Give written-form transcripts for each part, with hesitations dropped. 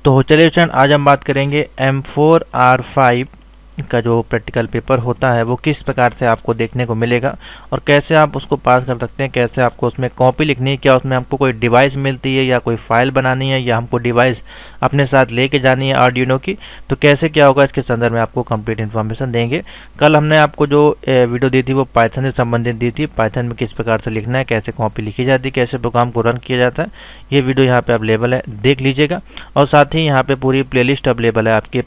तो चलिए स्टूडेंट, आज हम बात करेंगे M4R5 का जो प्रैक्टिकल पेपर होता है वो किस प्रकार से आपको देखने को मिलेगा और कैसे आप उसको पास कर सकते हैं, कैसे आपको उसमें कॉपी लिखनी है, क्या उसमें हमको कोई डिवाइस मिलती है या कोई फाइल बनानी है या हमको डिवाइस अपने साथ लेके जानी है आर्डिनो की, तो कैसे क्या होगा इसके संदर्भ में आपको कंप्लीट इन्फॉर्मेशन देंगे। कल हमने आपको जो वीडियो दी थी वो पाइथन से संबंधित दी थी, पाइथन में किस प्रकार से लिखना है, कैसे कॉपी लिखी जाती है, कैसे प्रोग्राम को रन किया जाता है, ये वीडियो यहाँ पे अवेलेबल है, देख लीजिएगा। और साथ ही यहाँ पे पूरी प्लेलिस्ट अवेलेबल है आपके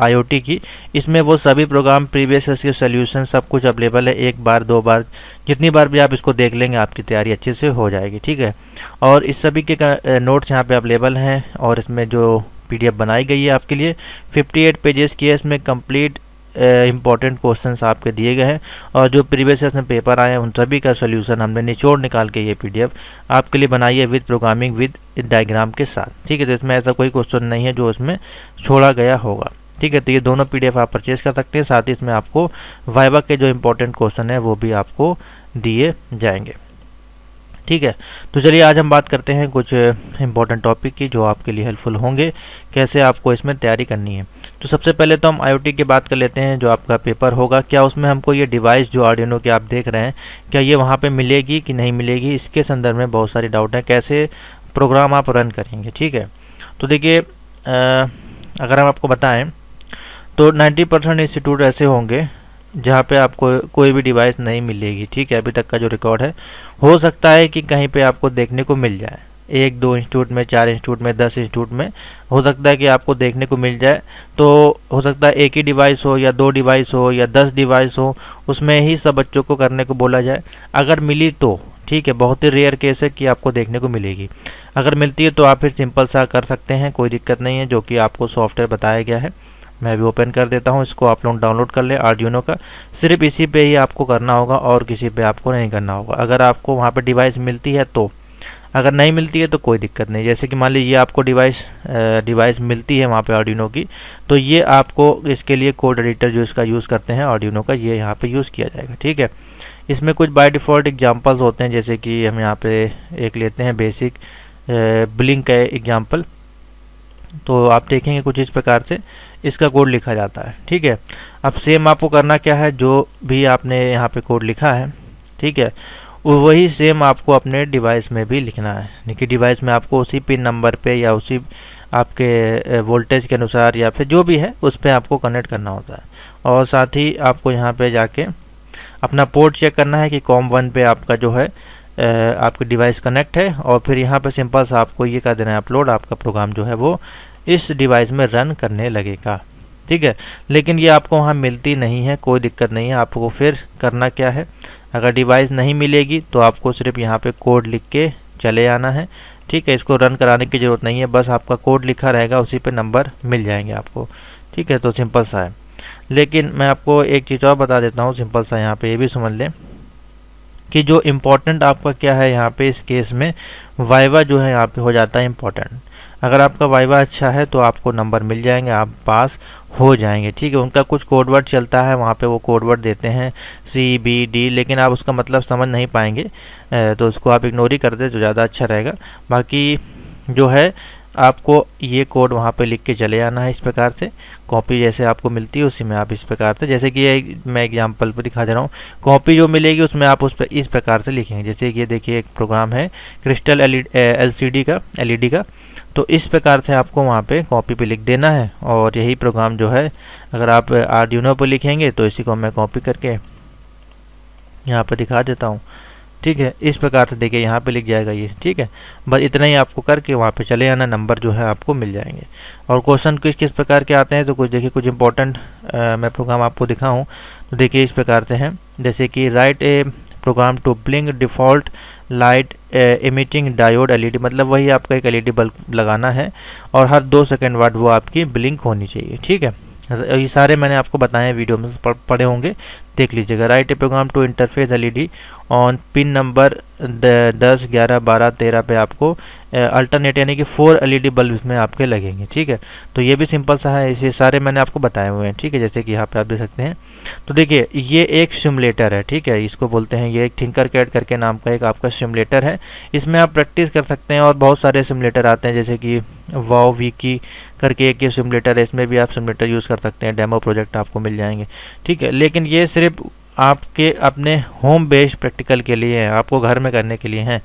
IoT की, इसमें वो सभी प्रोग्राम प्रीवियस के सोल्यूशन सब कुछ अवेलेबल है। एक बार दो बार जितनी बार भी आप इसको देख लेंगे आपकी तैयारी अच्छे से हो जाएगी, ठीक है। और इस सभी के नोट्स यहाँ पे अवेलेबल हैं और इसमें जो PDF बनाई गई है आपके लिए 58 पेजेस की है। इसमें कंप्लीट इंपॉर्टेंट क्वेश्चंस आपके दिए गए हैं और जो प्रीवियस में पेपर आए हैं उन सभी का सोल्यूशन हमने निचोड़ निकाल के ये PDF आपके लिए बनाई है विद प्रोग्रामिंग विद डायग्राम के साथ, ठीक है। तो इसमें ऐसा कोई क्वेश्चन नहीं है जो इसमें छोड़ा गया होगा, ठीक है। तो ये दोनों PDF आप परचेज कर सकते हैं, साथ ही इसमें आपको वाइवा के जो इंपॉर्टेंट क्वेश्चन है वो भी आपको दिए जाएंगे, ठीक है। तो चलिए आज हम बात करते हैं कुछ इंपॉर्टेंट टॉपिक की जो आपके लिए हेल्पफुल होंगे, कैसे आपको इसमें तैयारी करनी है। तो सबसे पहले तो हम IoT की बात कर लेते हैं। जो आपका पेपर होगा, क्या उसमें हमको ये डिवाइस जो आर्डिनो के आप देख रहे हैं, क्या ये वहाँ पे मिलेगी कि नहीं मिलेगी, इसके संदर्भ में बहुत सारी डाउट है, कैसे प्रोग्राम आप रन करेंगे, ठीक है। तो देखिए अगर हम आपको बताएं तो 90% इंस्टीट्यूट ऐसे होंगे जहाँ पे आपको कोई भी डिवाइस नहीं मिलेगी, ठीक है। अभी तक का जो रिकॉर्ड है, हो सकता है कि कहीं पे आपको देखने को मिल जाए, 1-2 इंस्टीट्यूट में, 4 इंस्टीट्यूट में, 10 इंस्टीट्यूट में हो सकता है कि आपको देखने को मिल जाए। तो हो सकता है एक ही डिवाइस हो या 2 डिवाइस हो या 10 डिवाइस हो, उसमें ही सब बच्चों को करने को बोला जाए। अगर मिली तो ठीक है, बहुत ही रेयर केस है कि आपको देखने को मिलेगी। अगर मिलती है तो आप फिर सिंपल सा कर सकते हैं, कोई दिक्कत नहीं है, जो कि आपको सॉफ्टवेयर बताया गया है। मैं भी ओपन कर देता हूं, इसको आप लोग डाउनलोड कर ले आर्डिनो का। सिर्फ इसी पे ही आपको करना होगा और किसी पे आपको नहीं करना होगा। अगर आपको वहाँ पे डिवाइस मिलती है तो, अगर नहीं मिलती है तो कोई दिक्कत नहीं। जैसे कि मान लीजिए आपको डिवाइस मिलती है वहाँ पे आर्डिनो की, तो ये आपको इसके लिए कोड एडिटर जो इसका यूज़ करते हैं आर्डिनो का, ये यहाँ पे यूज़ किया जाएगा, ठीक है। इसमें कुछ बाय डिफ़ॉल्ट एग्जाम्पल्स होते हैं, जैसे कि हम यहाँ पे एक लेते हैं बेसिक ब्लिंक का एग्जाम्पल। तो आप देखेंगे कुछ इस प्रकार से इसका कोड लिखा जाता है, ठीक है। अब सेम आपको करना क्या है, जो भी आपने यहाँ पे कोड लिखा है, ठीक है, वही सेम आपको अपने डिवाइस में भी लिखना है। यानी कि डिवाइस में आपको उसी पिन नंबर पे या उसी आपके वोल्टेज के अनुसार या फिर जो भी है उस पर आपको कनेक्ट करना होता है। और साथ ही आपको यहाँ पे जाके अपना पोर्ट चेक करना है कि COM1 पे आपका जो है आपकी डिवाइस कनेक्ट है, और फिर यहाँ पे सिंपल सा आपको ये कर देना है अपलोड, आपका प्रोग्राम जो है वो इस डिवाइस में रन करने लगेगा, ठीक है। लेकिन ये आपको वहाँ मिलती नहीं है, कोई दिक्कत नहीं है। आपको फिर करना क्या है, अगर डिवाइस नहीं मिलेगी तो आपको सिर्फ यहाँ पे कोड लिख के चले आना है, ठीक है। इसको रन कराने की ज़रूरत नहीं है, बस आपका कोड लिखा रहेगा, उसी पे नंबर मिल जाएंगे आपको, ठीक है। तो सिंपल सा है। लेकिन मैं आपको एक चीज़ और बता देता हूँ सिंपल सा, यहाँ पे ये भी समझ लें कि जो इम्पोर्टेंट आपका क्या है यहाँ पे, इस केस में वाइवा जो है यहाँ पे हो जाता है इम्पोर्टेंट। अगर आपका वाइवा अच्छा है तो आपको नंबर मिल जाएंगे, आप पास हो जाएंगे, ठीक है। उनका कुछ कोडवर्ड चलता है वहाँ पे, वो कोडवर्ड देते हैं CBD, लेकिन आप उसका मतलब समझ नहीं पाएंगे, तो उसको आप इग्नोर ही कर दे तो ज़्यादा अच्छा रहेगा। बाकी जो है आपको ये कोड वहाँ पे लिख के चले आना है, इस प्रकार से कॉपी जैसे आपको मिलती है उसी में आप इस प्रकार से, जैसे कि मैं एग्जांपल पर दिखा दे रहा हूँ, कॉपी जो मिलेगी उसमें आप उस पर इस प्रकार से लिखेंगे। जैसे कि ये देखिए एक प्रोग्राम है क्रिस्टल LCD का LED का, तो इस प्रकार से आपको वहाँ पे कॉपी पे लिख देना है। और यही प्रोग्राम जो है अगर आप आर्डिनो पर लिखेंगे तो इसी को मैं कॉपी करके यहाँ पर दिखा देता हूँ, ठीक है। इस प्रकार से देखिए यहाँ पे लिख जाएगा ये, ठीक है। बस इतना ही आपको करके वहाँ पे चले आना, नंबर जो है आपको मिल जाएंगे। और क्वेश्चन किस प्रकार के आते हैं, तो कुछ देखिए कुछ इंपॉर्टेंट मैं प्रोग्राम आपको दिखाऊं तो देखिए इस प्रकार से हैं, जैसे कि write a program to blink default light emitting diode LED, मतलब वही आपका एक LED बल्ब लगाना है और हर 2 सेकेंड बाद वो आपकी ब्लिंक होनी चाहिए, ठीक है। ये सारे मैंने आपको बताए वीडियो में पढ़े होंगे, देख लीजिएगा, write a program to interface LED on pin number 10, 11, 12, 13 पे आपको अल्टरनेट यानी कि 4 एलईडी बल्ब इसमें आपके लगेंगे। ठीक है, तो ये भी सिंपल सा है, ये सारे मैंने आपको बताए हुए हैं। ठीक है, जैसे कि यहाँ पे आप देख सकते हैं। तो देखिए ये एक सिमुलेटर है। ठीक है, इसको बोलते हैं, ये एक थिंकरकैड करके नाम का एक आपका सिमुलेटर है। इसमें आप प्रैक्टिस कर सकते हैं और बहुत सारे सिमुलेटर आते हैं, जैसे कि वाओ विकी करके एक ये सिमुलेटर है, इसमें भी आप सिमुलेटर यूज़ कर सकते हैं। डेमो प्रोजेक्ट आपको मिल जाएंगे। ठीक है, लेकिन ये सिर्फ आपके अपने होम बेस्ड प्रैक्टिकल के लिए है, आपको घर में करने के लिए हैं।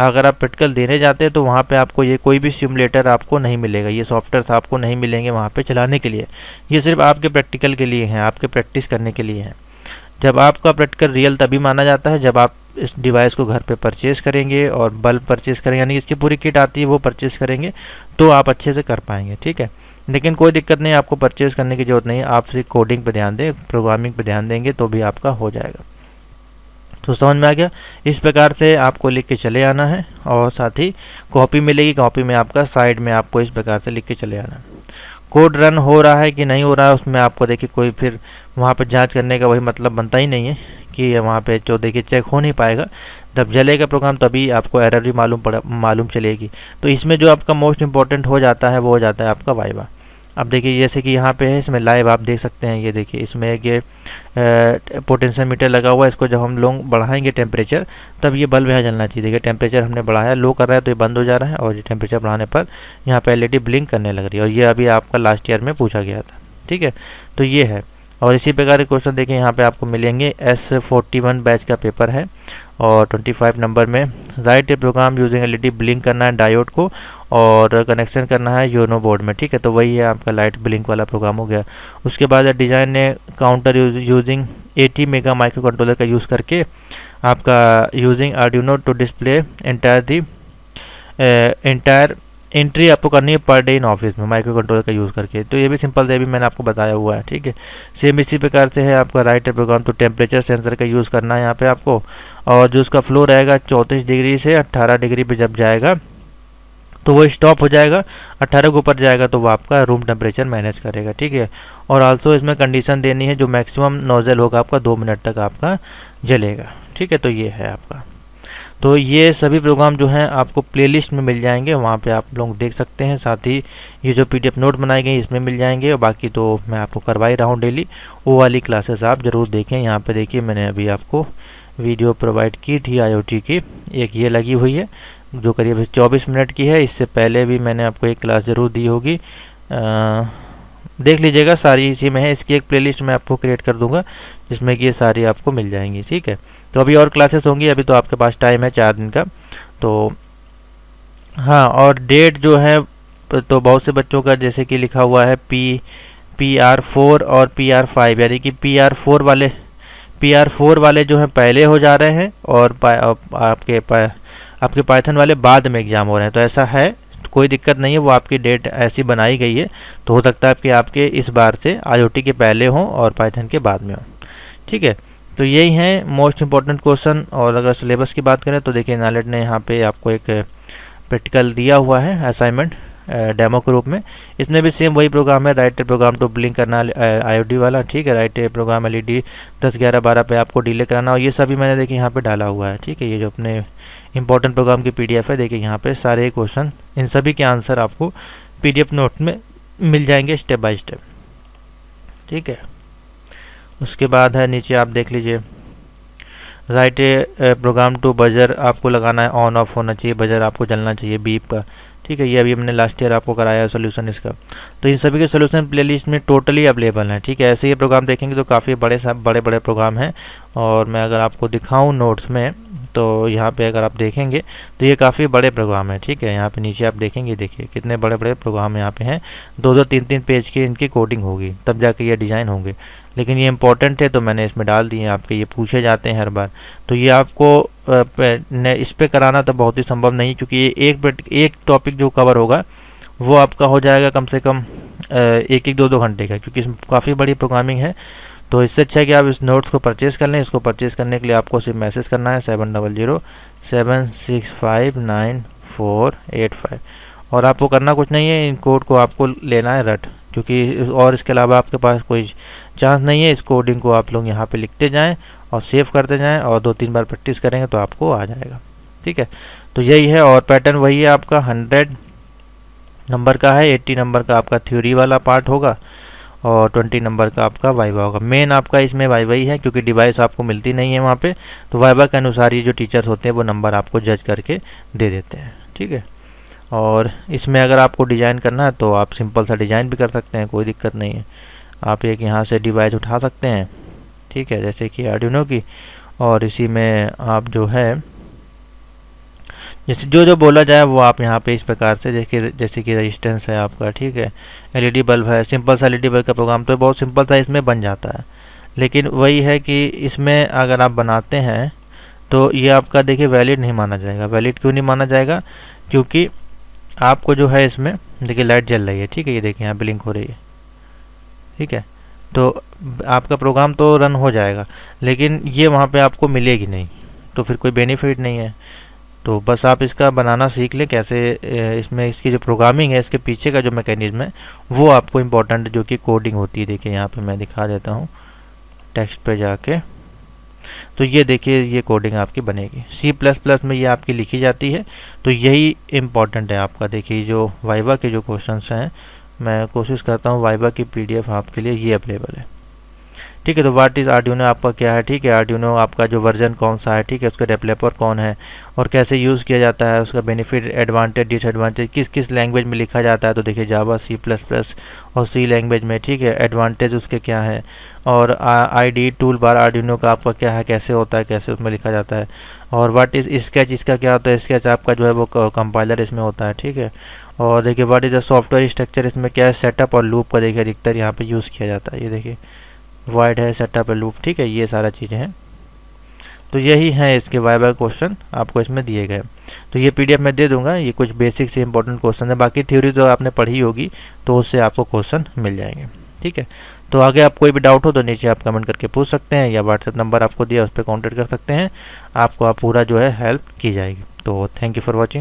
अगर आप प्रैक्टिकल देने जाते हैं तो वहाँ पे आपको ये कोई भी सिमुलेटर आपको नहीं मिलेगा, ये सॉफ्टवेयर आपको नहीं मिलेंगे वहाँ पे चलाने के लिए। ये सिर्फ आपके प्रैक्टिकल के लिए हैं, आपके प्रैक्टिस करने के लिए हैं। जब आपका प्रैक्टिकल रियल तभी माना जाता है जब आप इस डिवाइस को घर पे परचेज़ करेंगे और बल्ब परचेज़ करेंगे, यानी इसकी पूरी किट आती है वो परचेज़ करेंगे तो आप अच्छे से कर पाएंगे। ठीक है, लेकिन कोई दिक्कत नहीं, आपको परचेज़ करने की ज़रूरत नहीं है, आप सिर्फ कोडिंग पे ध्यान दें, प्रोग्रामिंग पे ध्यान देंगे तो भी आपका हो जाएगा। तो समझ में आ गया, इस प्रकार से आपको लिख के चले आना है और साथ ही कॉपी मिलेगी, कॉपी में आपका साइड में आपको इस प्रकार से लिख के चले आना है। कोड रन हो रहा है कि नहीं हो रहा है उसमें आपको देखिए कोई फिर वहाँ पर जांच करने का वही मतलब बनता ही नहीं है कि वहाँ पे जो देखिए चेक हो नहीं पाएगा। जब जलेगा प्रोग्राम तभी आपको एरर भी मालूम चलेगी। तो इसमें जो आपका मोस्ट इंपॉर्टेंट हो जाता है वो हो जाता है आपका वाइवा। अब देखिए जैसे कि यहाँ पे है, इसमें लाइव आप देख सकते हैं, ये देखिए इसमें एक ये पोटेंशियल मीटर लगा हुआ है। इसको जब हम लोग बढ़ाएंगे टेम्परेचर तब ये बल्ब यहाँ जलना चाहिए। देखिए टेम्परेचर हमने बढ़ाया, लो कर रहा है तो ये बंद हो जा रहा है, और ये टेम्परेचर बढ़ाने पर यहाँ पे एलईडी ब्लिंक करने लग रही है। और ये अभी आपका लास्ट ईयर में पूछा गया था। ठीक है, तो ये है। और इसी प्रकार के क्वेश्चन देखिए यहाँ पे आपको मिलेंगे। S41 बैच का पेपर है और 25 नंबर में right a programme using LED blink करना है डायोड को और कनेक्शन करना है यूनो बोर्ड में। ठीक है, तो वही है आपका लाइट ब्लिंक वाला प्रोग्राम हो गया। उसके बाद डिज़ाइन ने counter using 80 mega micro controller का यूज़ करके आपका using Arduino to display entire entry आपको करनी है पर डे इन ऑफिस में माइक्रो कंट्रोलर का यूज़ करके। तो ये भी सिंपल है, भी मैंने आपको बताया हुआ है। ठीक है, सेम इसी प्रकार से है आपका write a program to temperature sensor का यूज़ करना है यहाँ पे आपको। और जो उसका फ्लो रहेगा 34 डिग्री से 18 डिग्री पे जब जाएगा तो वो स्टॉप हो जाएगा, 18 के ऊपर जाएगा तो वो आपका रूम टेम्परेचर मैनेज करेगा। ठीक है, और आल्सो इसमें कंडीशन देनी है जो मैक्सिमम नोजल होगा आपका 2 मिनट तक आपका जलेगा। ठीक है, तो ये है आपका। तो ये सभी प्रोग्राम जो हैं आपको प्लेलिस्ट में मिल जाएंगे, वहाँ पे आप लोग देख सकते हैं। साथ ही ये जो पीडीएफ नोट बनाई गई इसमें मिल जाएंगे, और बाकी तो मैं आपको करवा ही रहा हूँ डेली, वो वाली क्लासेस आप ज़रूर देखें। यहाँ पे देखिए मैंने अभी आपको वीडियो प्रोवाइड की थी आईओटी की, एक ये लगी हुई है जो करीब 24 मिनट की है। इससे पहले भी मैंने आपको एक क्लास ज़रूर दी होगी, देख लीजिएगा, सारी इसी में है। इसकी एक प्लेलिस्ट मैं आपको क्रिएट कर दूंगा जिसमें कि ये सारी आपको मिल जाएंगी। ठीक है, तो अभी और क्लासेस होंगी, अभी तो आपके पास टाइम है 4 दिन का। तो हाँ, और डेट जो है तो बहुत से बच्चों का जैसे कि लिखा हुआ है PR4 और PR5, यानी कि PR4 वाले जो हैं पहले हो जा रहे हैं और आपके पाइथन वाले बाद में एग्ज़ाम हो रहे हैं। तो ऐसा है, कोई दिक्कत नहीं है, वो आपकी डेट ऐसी बनाई गई है। तो हो सकता है कि आपके इस बार से आईओटी के पहले हों और पाइथन के बाद में हों। ठीक है, तो यही है मोस्ट इंपॉर्टेंट क्वेश्चन। और अगर सिलेबस की बात करें तो देखिए नालेट ने यहाँ पे आपको एक प्रैक्टिकल दिया हुआ है असाइनमेंट डेमो के रूप में। इसमें भी सेम वही प्रोग्राम है, write a program to blink करना आईओडी वाला। ठीक है, राइट ए प्रोग्राम एलईडी 10, 11, 12 पे आपको डिले कराना, और ये सभी मैंने देखिए यहाँ पे डाला हुआ है। ठीक है, ये जो अपने इंपॉर्टेंट प्रोग्राम की पीडीएफ है, देखिए यहाँ पे सारे क्वेश्चन, इन सभी के आंसर आपको पीडीएफ नोट में मिल जाएंगे स्टेप बाय स्टेप। ठीक है, उसके बाद है नीचे आप देख लीजिए, write a program to buzzer आपको लगाना है, ऑन ऑफ होना चाहिए, बजर आपको जलना चाहिए बीप का। ठीक है, ये अभी हमने लास्ट ईयर आपको कराया है सोल्यूशन इसका। तो इन सभी के सोल्यूशन प्लेलिस्ट में टोटली अवेलेबल हैं। ठीक है, ऐसे ये प्रोग्राम देखेंगे तो काफ़ी बड़े प्रोग्राम हैं, और मैं अगर आपको दिखाऊं नोट्स में तो यहाँ पे अगर आप देखेंगे तो ये काफ़ी बड़े प्रोग्राम है। ठीक है, यहाँ पे नीचे आप देखेंगे, देखिए कितने बड़े बड़े प्रोग्राम यहाँ पे हैं, 2-2, 3-3 पेज की इनकी कोडिंग होगी तब जाके ये डिज़ाइन होंगे। लेकिन ये इंपॉर्टेंट है तो मैंने इसमें डाल दिए हैं, आपके ये पूछे जाते हैं हर बार। तो ये आपको इस पे कराना तो बहुत ही संभव नहीं, क्योंकि ये एक टॉपिक जो कवर होगा वो आपका हो जाएगा कम से कम 1-2 घंटे का, क्योंकि इसमें काफ़ी बड़ी प्रोग्रामिंग है। तो इससे अच्छा है कि आप इस नोट्स को परचेज़ कर लें। इसको परचेज़ करने के लिए आपको सिर्फ मैसेज करना है 7007659485, और आपको करना कुछ नहीं है, इन कोड को आपको लेना है रट। क्योंकि और इसके अलावा आपके पास कोई चांस नहीं है। इस कोडिंग को आप लोग यहाँ पे लिखते जाएं और सेव करते जाएं और 2-3 बार प्रैक्टिस करेंगे तो आपको आ जाएगा। ठीक है, तो यही है और पैटर्न वही है आपका 100 नंबर का है, 80 नंबर का आपका थ्योरी वाला पार्ट होगा और 20 नंबर का आपका वाइवा होगा। मेन आपका इसमें वाइवा ही है क्योंकि डिवाइस आपको मिलती नहीं है वहाँ पे, तो वाइवा के अनुसार ये जो टीचर्स होते हैं वो नंबर आपको जज करके दे देते हैं। ठीक है, और इसमें अगर आपको डिज़ाइन करना है तो आप सिंपल सा डिज़ाइन भी कर सकते हैं, कोई दिक्कत नहीं है। आप एक यहाँ से डिवाइस उठा सकते हैं, ठीक है, जैसे कि आर्डिनो की, और इसी में आप जो है जैसे जो बोला जाए वो आप यहाँ पे इस प्रकार से जैसे कि रेजिस्टेंस है आपका, ठीक है, एलईडी बल्ब है, सिंपल सा एलईडी बल्ब का प्रोग्राम तो बहुत सिंपल सा इसमें बन जाता है। लेकिन वही है कि इसमें अगर आप बनाते हैं तो ये आपका देखिए वैलिड नहीं माना जाएगा। वैलिड क्यों नहीं माना जाएगा? क्योंकि आपको जो है इसमें देखिए लाइट जल रही है, ठीक है, ये देखिए यहाँ ब्लिंक हो रही है, ठीक है, तो आपका प्रोग्राम तो रन हो जाएगा लेकिन ये वहाँ पे आपको मिलेगी नहीं, तो फिर कोई बेनिफिट नहीं है। तो बस आप इसका बनाना सीख लें कैसे, इसमें इसकी जो प्रोग्रामिंग है, इसके पीछे का जो मैकेनिज्म है वो आपको इम्पोर्टेंट, जो कि कोडिंग होती है। देखिए यहाँ पे मैं दिखा देता हूँ टेक्स्ट पे जाके, तो ये देखिए ये कोडिंग आपकी बनेगी C++ में, ये आपकी लिखी जाती है। तो यही इम्पोर्टेंट है आपका। देखिए जो वाइवा के जो क्वेश्चंस हैं, मैं कोशिश करता हूँ वाइवा की PDF आपके लिए ये अवेलेबल है। ठीक है, तो व्हाट इज़ आर्डिनो आपका क्या है, ठीक है, आर्डिनो आपका जो वर्जन कौन सा है, ठीक है, उसका डेवलपर कौन है और कैसे यूज़ किया जाता है, उसका बेनिफिट, एडवांटेज, डिसएडवांटेज किस किस लैंग्वेज में लिखा जाता है। तो देखिए जावा, C++ और C लैंग्वेज में, ठीक है, एडवांटेज उसके क्या है, और ID टूल बार आर्डिनो का आपका क्या है, कैसे होता है, कैसे उसमें लिखा जाता है, और व्हाट इज़ स्केच, इसका क्या होता है, स्केच आपका जो है वो कंपाइलर इसमें होता है। ठीक है, और देखिए what is the software structure, इसमें क्या है, सेटअप और लूप का देखिए अधिकतर यहाँ पे यूज़ किया जाता है। ये देखिए वाइड है, सेटअप है, लूप, ठीक है, ये सारा चीज़ें हैं। तो यही है इसके वाइवा क्वेश्चन आपको इसमें दिए गए। तो ये PDF में दे दूंगा, ये कुछ बेसिक से इंपॉर्टेंट क्वेश्चन है, बाकी थ्योरी तो आपने पढ़ी होगी तो उससे आपको क्वेश्चन मिल जाएंगे। ठीक है, तो आगे आप कोई भी डाउट हो तो नीचे आप कमेंट करके पूछ सकते हैं, या व्हाट्सएप नंबर आपको दिया उस पर कॉन्टैक्ट कर सकते हैं, आपको आप पूरा जो है हेल्प की जाएगी। तो थैंक यू फॉर वॉचिंग।